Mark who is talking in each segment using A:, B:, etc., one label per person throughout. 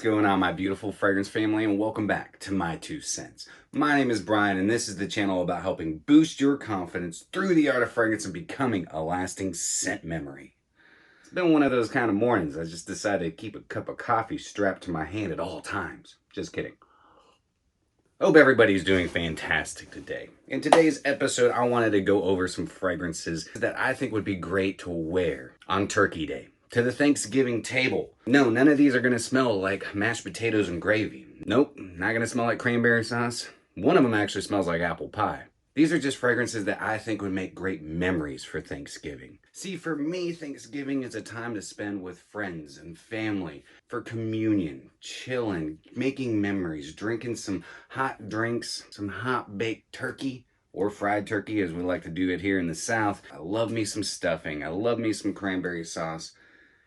A: going on, my beautiful fragrance family, and welcome back to My2Scents. My name is Brian, and this is the channel about helping boost your confidence through the art of fragrance and becoming a lasting scent memory. It's been one of those kind of mornings. I just decided to keep a cup of coffee strapped to my hand at all times. Just kidding. Hope everybody's doing fantastic today. In today's episode, I wanted to go over some fragrances that I think would be great to wear on Turkey Day, to the Thanksgiving table. No, none of these are gonna smell like mashed potatoes and gravy. Nope, not gonna smell like cranberry sauce. One of them actually smells like apple pie. These are just fragrances that I think would make great memories for Thanksgiving. See, for me, Thanksgiving is a time to spend with friends and family, for communion, chilling, making memories, drinking some hot drinks, some hot baked turkey, or fried turkey as we like to do it here in the South. I love me some stuffing, I love me some cranberry sauce,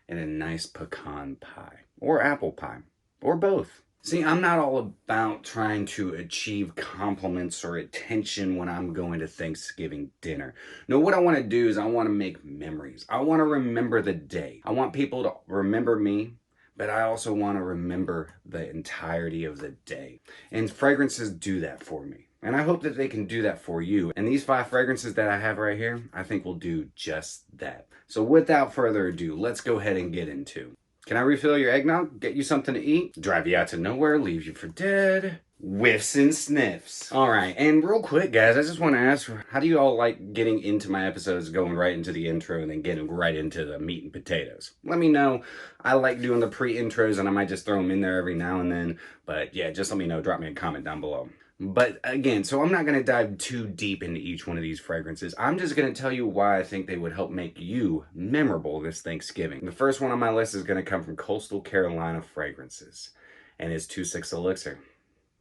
A: and a nice pecan pie, or apple pie, or both. See, I'm not all about trying to achieve compliments or attention when I'm going to Thanksgiving dinner. No, what I want to do is I want to make memories. I want to remember the day. I want people to remember me, but I also want to remember the entirety of the day. And fragrances do that for me. And I hope that they can do that for you. And these 5 fragrances that I have right here, I think will do just that. So without further ado, let's go ahead and get into. Can I refill your eggnog? Get you something to eat? Drive you out to nowhere? Leave you for dead? Whiffs and sniffs. All right, and real quick, guys, I just want to ask, how do you all like getting into my episodes, going right into the intro and then getting right into the meat and potatoes? Let me know. I like doing the pre-intros, and I might just throw them in there every now and then. But yeah, just let me know. Drop me a comment down below. But again, so I'm not going to dive too deep into each one of these fragrances. I'm just going to tell you why I think they would help make you memorable this Thanksgiving. The first one on my list is going to come from Coastal Carolina Fragrances, and it's 2.6 Elixir.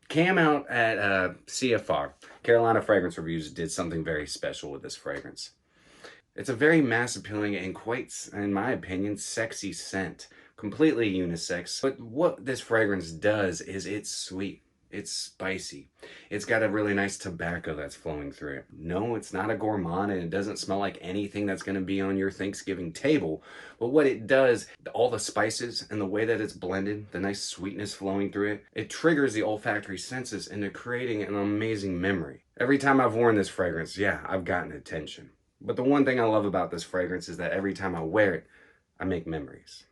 A: Came out at CFR. Carolina Fragrance Reviews did something very special with this fragrance. It's a very mass appealing and quite, in my opinion, sexy scent. Completely unisex. But what this fragrance does is it's sweet. It's spicy. It's got a really nice tobacco that's flowing through it. No, it's not a gourmand, and it doesn't smell like anything that's going to be on your Thanksgiving table. But what it does, all the spices and the way that it's blended, the nice sweetness flowing through it, it triggers the olfactory senses into creating an amazing memory. Every time I've worn this fragrance, yeah, I've gotten attention. But the one thing I love about this fragrance is that every time I wear it, I make memories.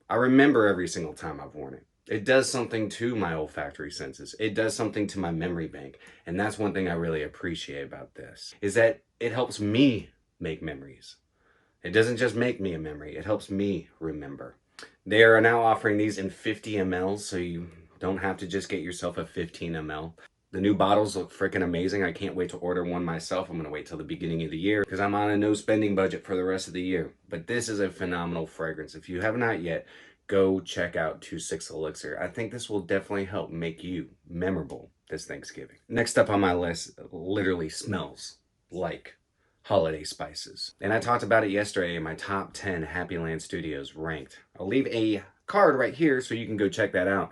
A: I remember every single time I've worn it. It does something to my olfactory senses. It does something to my memory bank. And that's one thing I really appreciate about this, is that it helps me make memories. It doesn't just make me a memory, it helps me remember. They are now offering these in 50 ml, so you don't have to just get yourself a 15 ml. The new bottles look freaking amazing. I can't wait to order one myself. I'm going to wait till the beginning of the year because I'm on a no spending budget for the rest of the year. But this is a phenomenal fragrance. If you have not yet, go check out 2.6 Elixir. I think this will definitely help make you memorable this Thanksgiving. Next up on my list literally smells like holiday spices. And I talked about it yesterday in my top 10 Happyland Studios ranked. I'll leave a card right here so you can go check that out.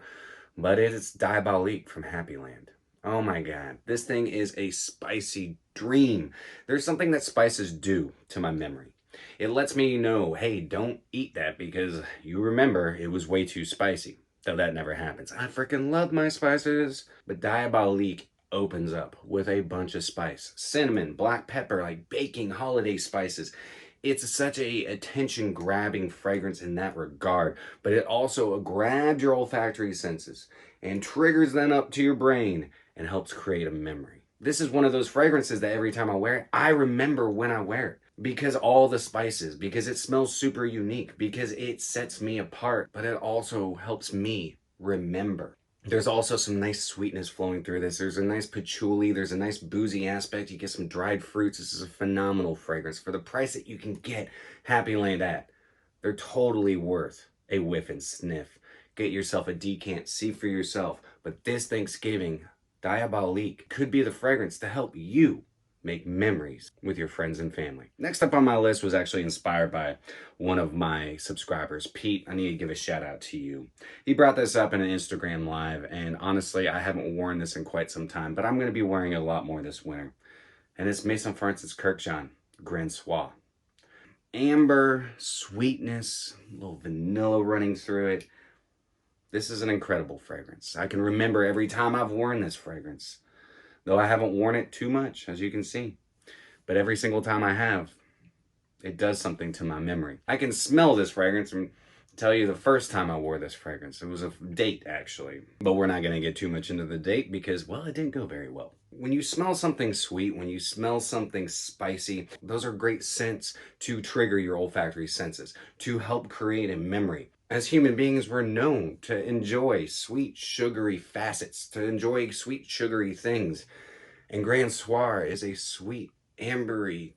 A: But it is Diabolique from Happyland. Oh my God, this thing is a spicy dream. There's something that spices do to my memory. It lets me know, hey, don't eat that because you remember it was way too spicy. Though that never happens. I freaking love my spices. But Diabolique opens up with a bunch of spice. Cinnamon, black pepper, like baking holiday spices. It's such a attention-grabbing fragrance in that regard, but it also grabs your olfactory senses and triggers them up to your brain and helps create a memory. This is one of those fragrances that every time I wear it, I remember when I wear it. Because all the spices, because it smells super unique, because it sets me apart, but it also helps me remember. There's also some nice sweetness flowing through this. There's a nice patchouli. There's a nice boozy aspect. You get some dried fruits. This is a phenomenal fragrance. For the price that you can get Happyland at, they're totally worth a whiff and sniff. Get yourself a decant. See for yourself. But this Thanksgiving, Diabolique could be the fragrance to help you make memories with your friends and family. Next up on my list was actually inspired by one of my subscribers, Pete. I need to give a shout out to you. He brought this up in an Instagram live, and honestly, I haven't worn this in quite some time, but I'm going to be wearing it a lot more this winter. And it's Maison Francis Kurkdjian Grand Soir. Amber, sweetness, a little vanilla running through it. This is an incredible fragrance. I can remember every time I've worn this fragrance, though I haven't worn it too much, as you can see. But every single time I have, it does something to my memory. I can smell this fragrance and tell you the first time I wore this fragrance. It was a date, actually. But we're not going to get too much into the date because, well, it didn't go very well. When you smell something sweet, when you smell something spicy, those are great scents to trigger your olfactory senses, to help create a memory. As human beings, we're known to enjoy sweet, sugary facets, to enjoy sweet, sugary things. And Grand Soir is a sweet, ambery,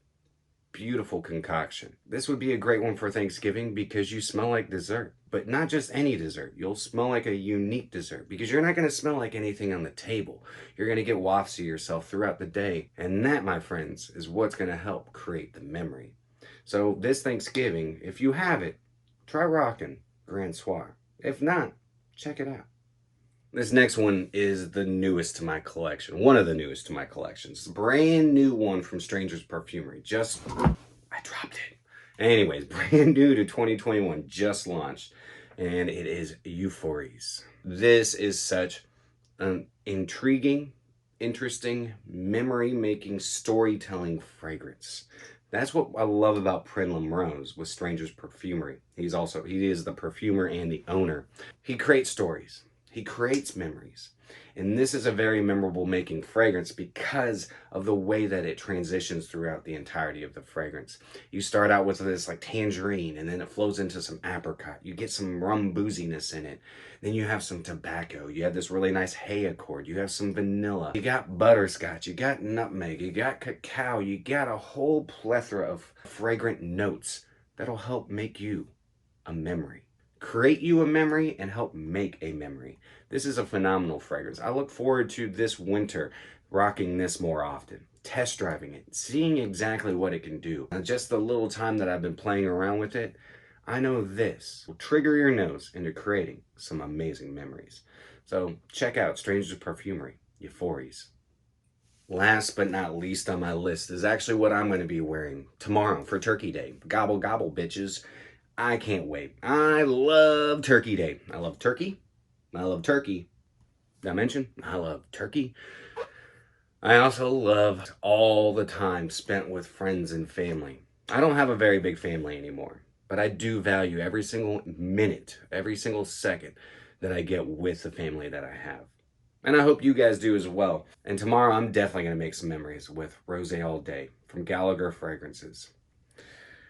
A: beautiful concoction. This would be a great one for Thanksgiving because you smell like dessert, but not just any dessert. You'll smell like a unique dessert because you're not going to smell like anything on the table. You're going to get wafts of yourself throughout the day. And that, my friends, is what's going to help create the memory. So this Thanksgiving, if you have it, try rocking Grand Soir. If not, check it out. This next one is the newest to my collection. One of the newest to my collections. Brand new one from Stranger's Parfumerie. I dropped it. Anyways, brand new to 2021. Just launched. And it is Euphories. This is such an intriguing, interesting, memory-making, storytelling fragrance. That's what I love about Prinlum Rose with Stranger's Parfumerie. He is the perfumer and the owner. He creates stories. He creates memories. And this is a very memorable making fragrance because of the way that it transitions throughout the entirety of the fragrance. You start out with this like tangerine, and then it flows into some apricot. You get some rum booziness in it. Then you have some tobacco. You have this really nice hay accord. You have some vanilla. You got butterscotch. You got nutmeg. You got cacao. You got a whole plethora of fragrant notes that'll help make you a memory. Create you a memory and help make a memory. This is a phenomenal fragrance. I look forward to this winter rocking this more often, test driving it, seeing exactly what it can do. And just the little time that I've been playing around with it, I know this will trigger your nose into creating some amazing memories. So check out Stranger's Parfumerie, Euphories. Last but not least on my list is actually what I'm going to be wearing tomorrow for Turkey Day. Gobble gobble, bitches. I can't wait. I love Turkey Day. I love turkey. I love turkey. Did I mention? I love turkey. I also love all the time spent with friends and family. I don't have a very big family anymore, but I do value every single minute, every single second that I get with the family that I have. And I hope you guys do as well. And tomorrow I'm definitely going to make some memories with Rosé All Day from Gallagher Fragrances.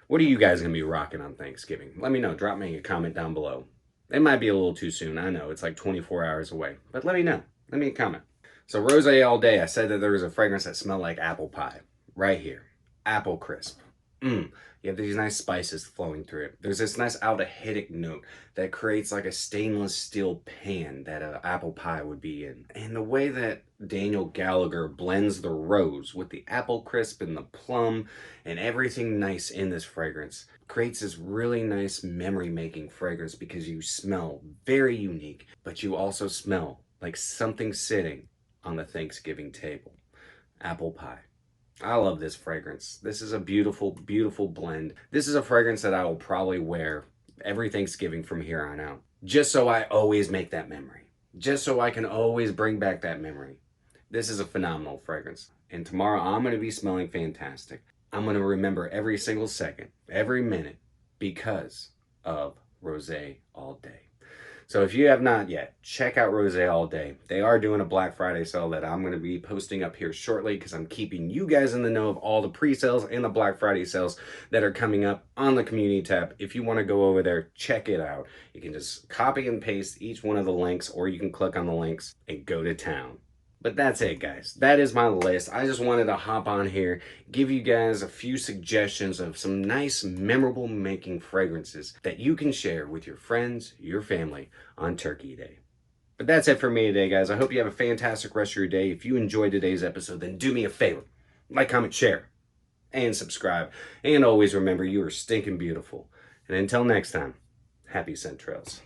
A: What are you guys going to be rocking on Thanksgiving? Let me know. Drop me a comment down below. It might be a little too soon. I know. It's like 24 hours away. But let me know. Let me comment. So Rosé All Day, I said that there was a fragrance that smelled like apple pie. Right here. Apple crisp. You have these nice spices flowing through it. There's this nice aldehydic note that creates like a stainless steel pan that an apple pie would be in. And the way that Daniel Gallagher blends the rose with the apple crisp and the plum and everything nice in this fragrance creates this really nice memory-making fragrance because you smell very unique, but you also smell like something sitting on the Thanksgiving table. Apple pie. I love this fragrance. This is a beautiful, beautiful blend. This is a fragrance that I will probably wear every Thanksgiving from here on out. Just so I always make that memory. Just so I can always bring back that memory. This is a phenomenal fragrance. And tomorrow I'm going to be smelling fantastic. I'm going to remember every single second, every minute, because of Rosé All Day. So if you have not yet, check out Rosé All Day. They are doing a Black Friday sale that I'm going to be posting up here shortly because I'm keeping you guys in the know of all the pre-sales and the Black Friday sales that are coming up on the community tab. If you want to go over there, check it out. You can just copy and paste each one of the links, or you can click on the links and go to town. But that's it, guys. That is my list. I just wanted to hop on here, give you guys a few suggestions of some nice, memorable making fragrances that you can share with your friends, your family on Turkey Day. But that's it for me today, guys. I hope you have a fantastic rest of your day. If you enjoyed today's episode, then do me a favor. Like, comment, share, and subscribe. And always remember, you are stinking beautiful. And until next time, happy scent trails.